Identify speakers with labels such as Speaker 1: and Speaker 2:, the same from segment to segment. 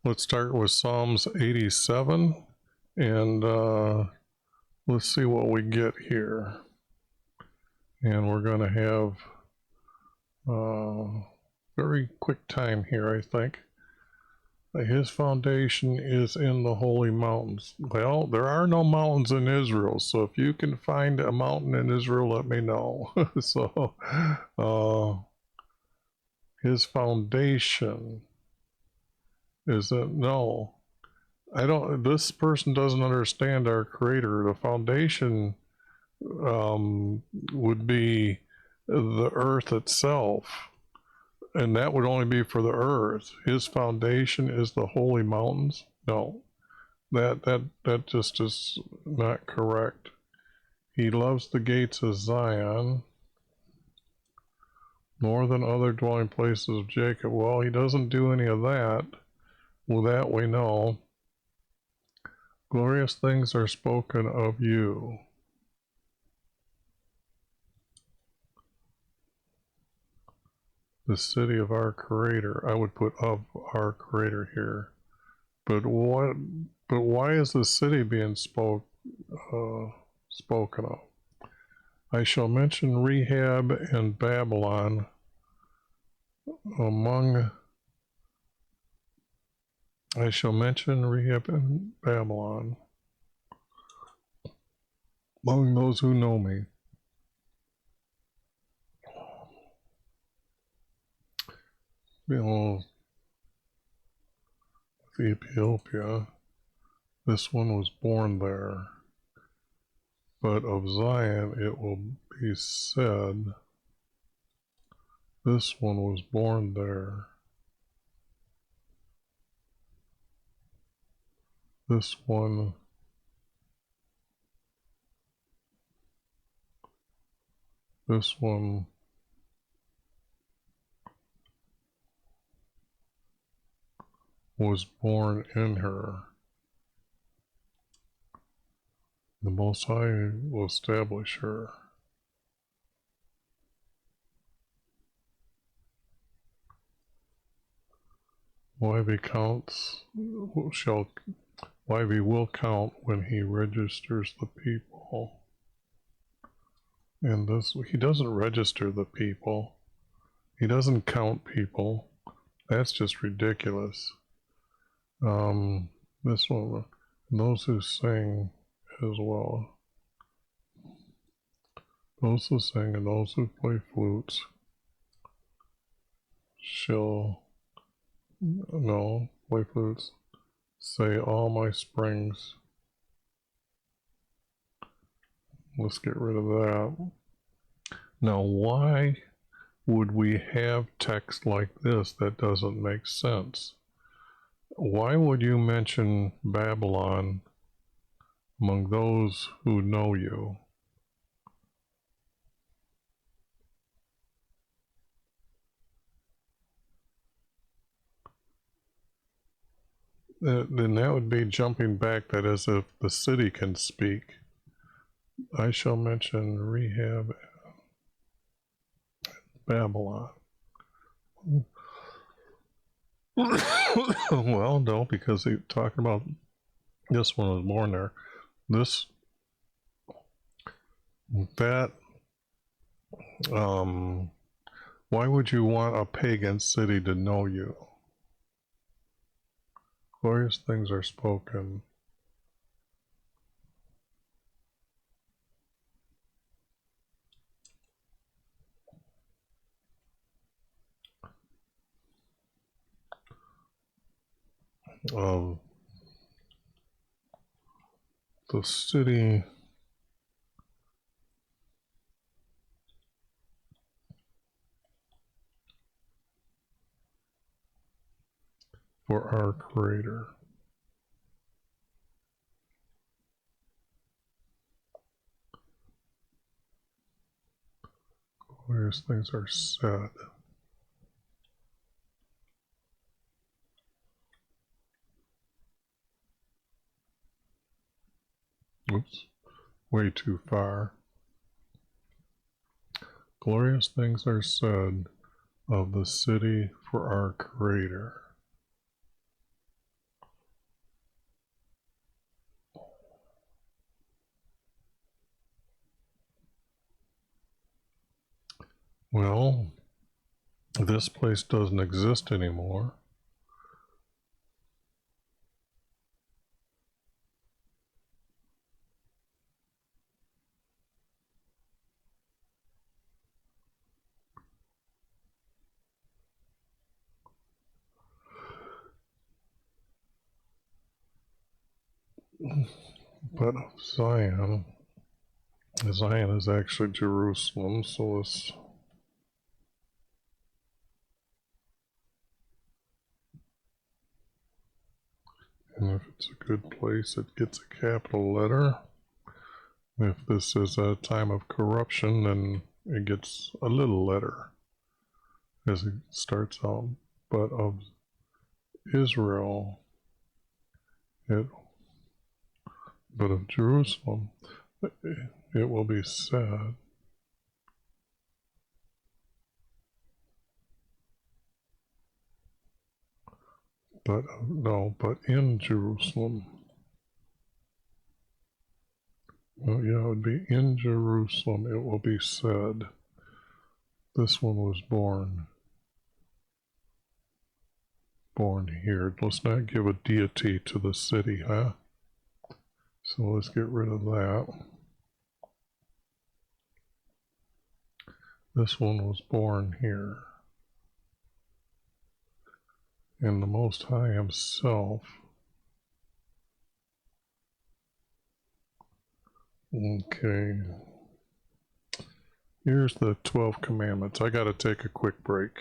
Speaker 1: Let's start with Psalms 87 and let's see what we get here. And we're going to have very quick time here, I think. His foundation is in the holy mountains. Well, there are no mountains in Israel, so if you can find a mountain in Israel, let me know. So, his foundation is that no. This person doesn't understand our Creator. The foundation would be the earth itself, and that would only be for the earth. His foundation is the holy mountains. No, that just is not correct. He loves the gates of Zion more than other dwelling places of Jacob. Well, he doesn't do any of that. Well, that we know. Glorious things are spoken of you. The city of our Creator. I would put of our Creator here. But why is the city being spoken of? I shall mention Rehab and Babylon I shall mention Rehab and Babylon among those who know me. Ethiopia, this one was born there, but of Zion it will be said, this one was born there. This one was born in her. The Most High will establish her. YV will count when he registers the people. And this, he doesn't register the people. He doesn't count people. That's just ridiculous. This one, those who sing as well. Those who sing and those who play flutes play flutes, say all my springs. Let's get rid of that. Now, why would we have text like this that doesn't make sense? Why would you mention Babylon among those who know you? Then that would be jumping back, that as if the city can speak. I shall mention Rehab Babylon. Well, no, because he's talking about this one was born there. Why would you want a pagan city to know you? Glorious things are spoken. Of the city for our Creator. Glorious things are said. Oops, way too far. Glorious things are said of the city for our Creator. Well, this place doesn't exist anymore. But Zion is actually Jerusalem, so it's and if it's a good place, it gets a capital letter. If this is a time of corruption, then it gets a little letter as it starts out. But of Israel, but of Jerusalem, it will be said. But no, but in Jerusalem. Well, yeah, it would be in Jerusalem, it will be said. This one was born here. Let's not give a deity to the city, huh? So let's get rid of that. This one was born here. And the Most High Himself. Okay. Here's the 12 commandments. I gotta take a quick break.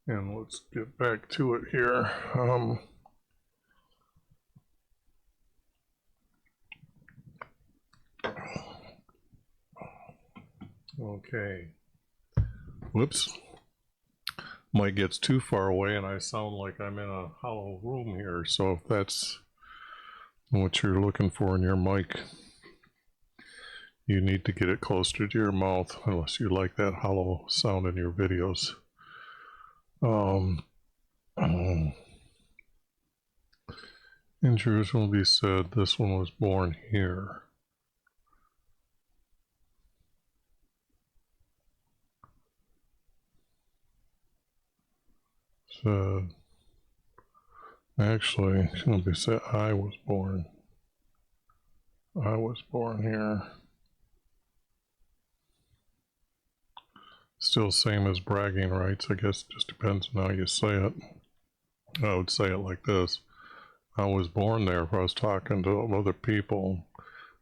Speaker 1: And let's get back to it here. Okay. Whoops. Mic gets too far away and I sound like I'm in a hollow room here. So if that's what you're looking for in your mic, you need to get it closer to your mouth unless you like that hollow sound in your videos. In Jerusalem be said, this one was born here. So actually, it's going to be said, I was born here. Still same as bragging rights, I guess it just depends on how you say it. I would say it like this. I was born there. If I was talking to other people,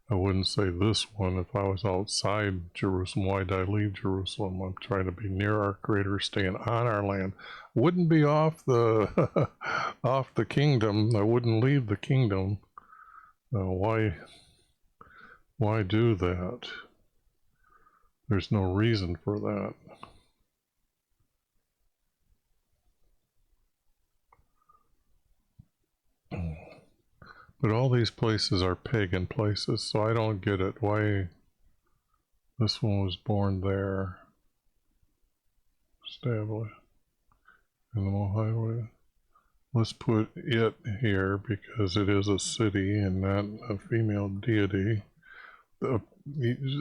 Speaker 1: I wouldn't say this one. If I was outside Jerusalem, why did I leave Jerusalem? I'm trying to be near our Creator, staying on our land. Wouldn't be off the off the kingdom. I wouldn't leave the kingdom. Why do that? There's no reason for that. But all these places are pagan places, so I don't get it. Why this one was born there. Established in the Mohawk. Let's put it here because it is a city and not a female deity.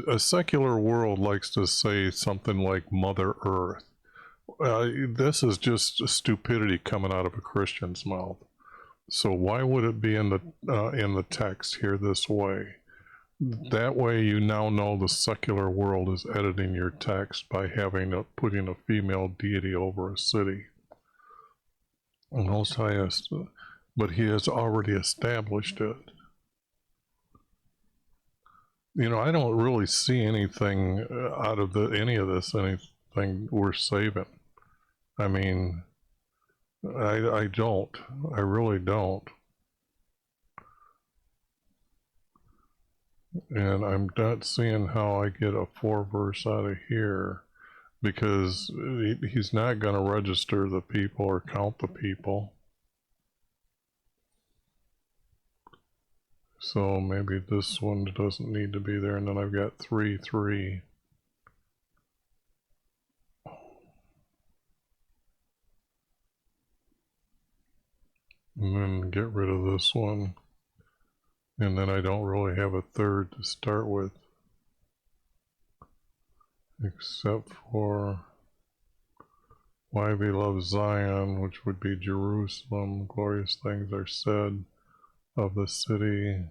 Speaker 1: A secular world likes to say something like Mother Earth. This is just stupidity coming out of a Christian's mouth. So why would it be in the text here this way? That way you now know the secular world is editing your text by putting a female deity over a city. Most highest, but he has already established it. You know, I don't really see anything out of any of this, anything worth saving. I mean, I don't. I really don't. And I'm not seeing how I get a 4-verse out of here, because he's not going to register the people or count the people. So maybe this one doesn't need to be there, and then I've got 3, 3. And then get rid of this one. And then I don't really have a third to start with. Except for why we love Zion, which would be Jerusalem. Glorious things are said of the city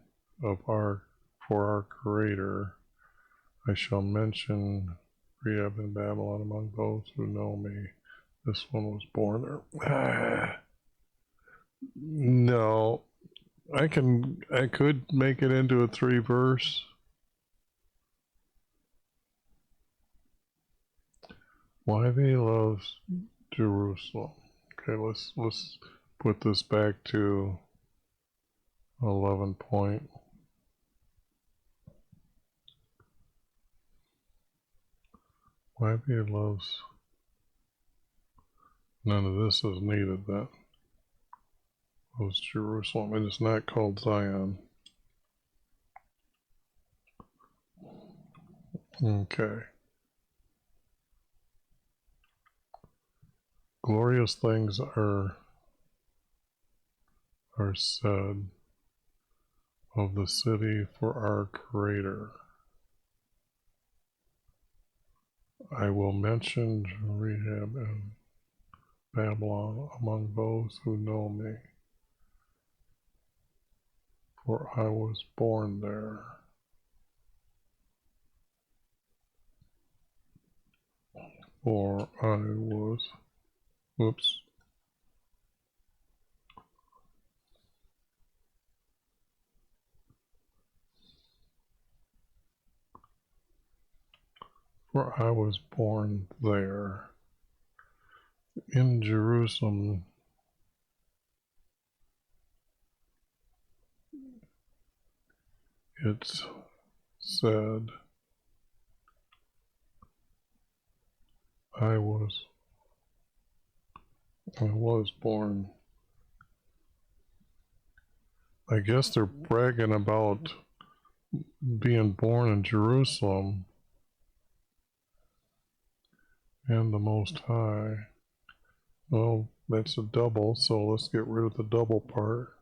Speaker 1: of for our Creator. I shall mention Rehab and Babylon among those who know me. This one was born there. No, I could make it into a 3-verse. Why they love Jerusalem. Okay, let's put this back to 11 point. Why he loves. None of this is needed then. Loves Jerusalem. It is not called Zion. Okay. Glorious things are said of the city for our Creator. I will mention Rehab and Babylon among those who know me, for I was born there. For I was, whoops. For I was born there. In Jerusalem, it's said, I was born. I guess they're bragging about being born in Jerusalem and the Most High. Well, that's a double, so let's get rid of the double part.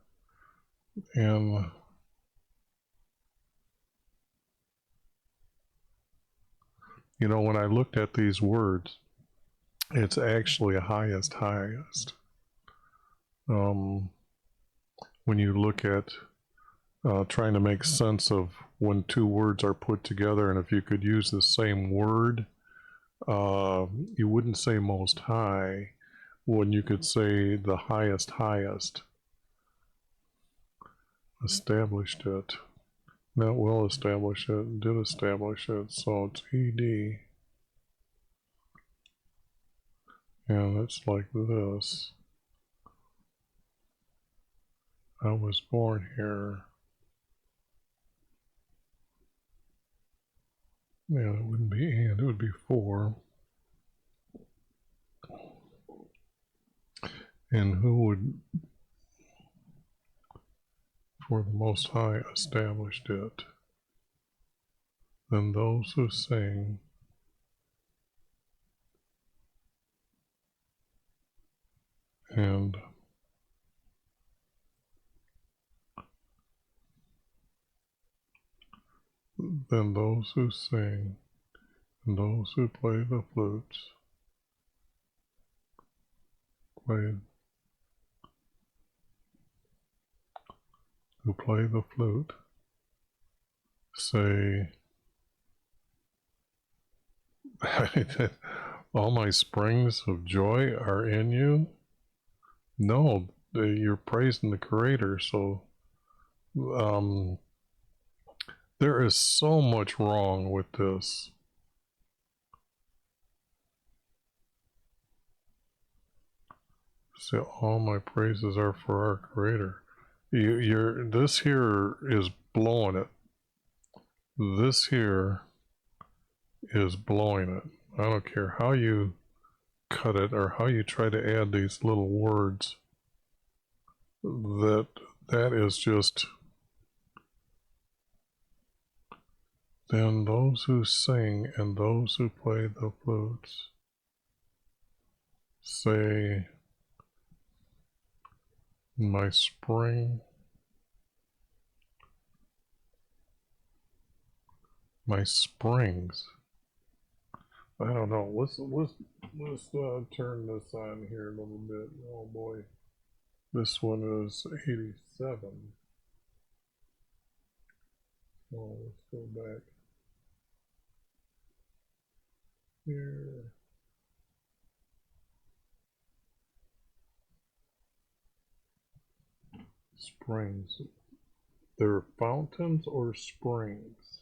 Speaker 1: And you know, when I looked at these words, it's actually a highest. When you look at trying to make sense of when two words are put together, and if you could use the same word, you wouldn't say Most High when you could say the highest. Established it. Not will establish it, did establish it, so it's ED. And it's like this. I was born here. Yeah, it wouldn't be and, it would be for. And who would, For the Most High established it. Then those who sing and then those who sing and those who play the flutes who play the flute say, all my springs of joy are in you. No, you're praising the Creator. So there is so much wrong with this. So all my praises are for our Creator. This here is blowing it. This here is blowing it. I don't care how you cut it or how you try to add these little words. That is just. Then those who sing and those who play the flutes say, my springs I don't know. Let's turn this on here a little bit. Oh boy, this one is 87. Oh, let's go back here. Springs. They're fountains or springs?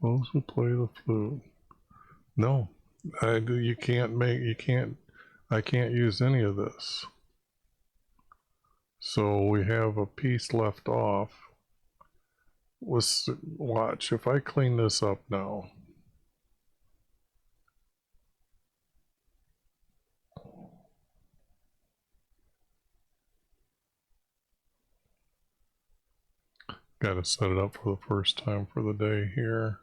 Speaker 1: Those who play the flute. No, I can't use any of this. So we have a piece left off. Let's watch. If I clean this up now. Got to set it up for the first time for the day here.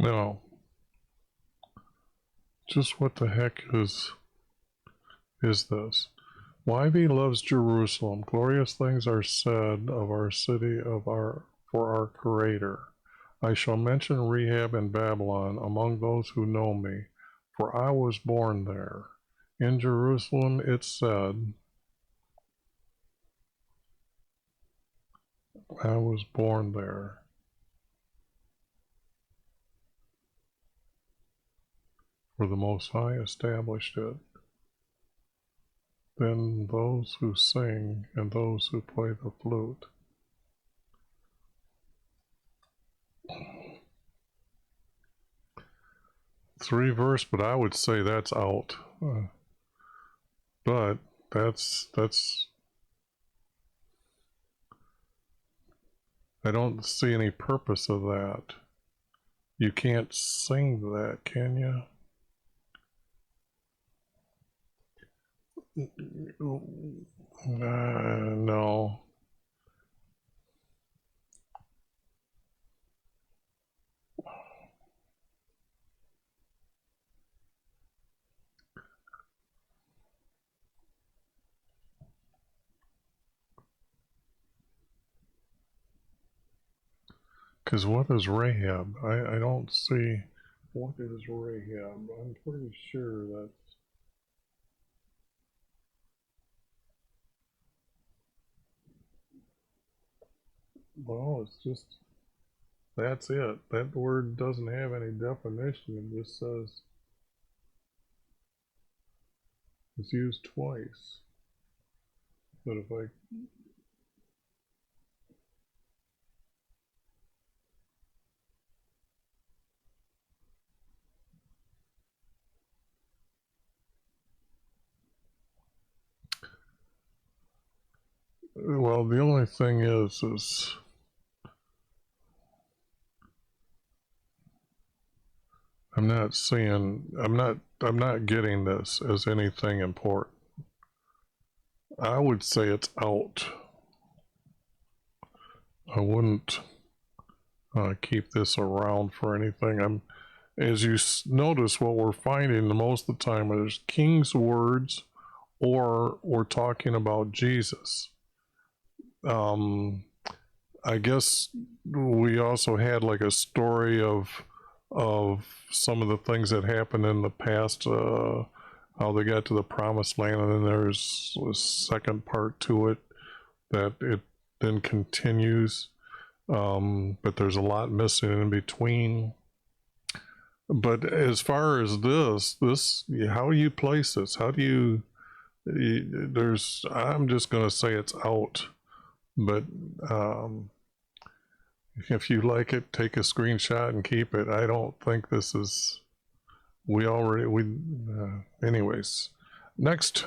Speaker 1: Now, just what the heck is this? YV loves Jerusalem. Glorious things are said of our city for our Creator. I shall mention Rehab and Babylon among those who know me, for I was born there. In Jerusalem it said, I was born there. For the Most High established it. Then those who sing and those who play the flute. Three verse, but I would say that's out. But that's I don't see any purpose of that. You can't sing that, can you? No. Because what is Rahab? I don't see. What is Rahab? I'm pretty sure that's. Well, it's just. That's it. That word doesn't have any definition. It just says it's used twice. But if I well, the only thing is I'm not getting this as anything important. I would say it's out. I wouldn't keep this around for anything. As you notice, what we're finding the most of the time is King's words, or we're talking about Jesus. I guess we also had like a story of some of the things that happened in the past, how they got to the promised land, and then there's a second part to it that it then continues, but there's a lot missing in between. But as far as this, how do you place this? How do you, there's, I'm just going to say it's out, but if you like it, take a screenshot and keep it. I don't think this is, anyways. Next.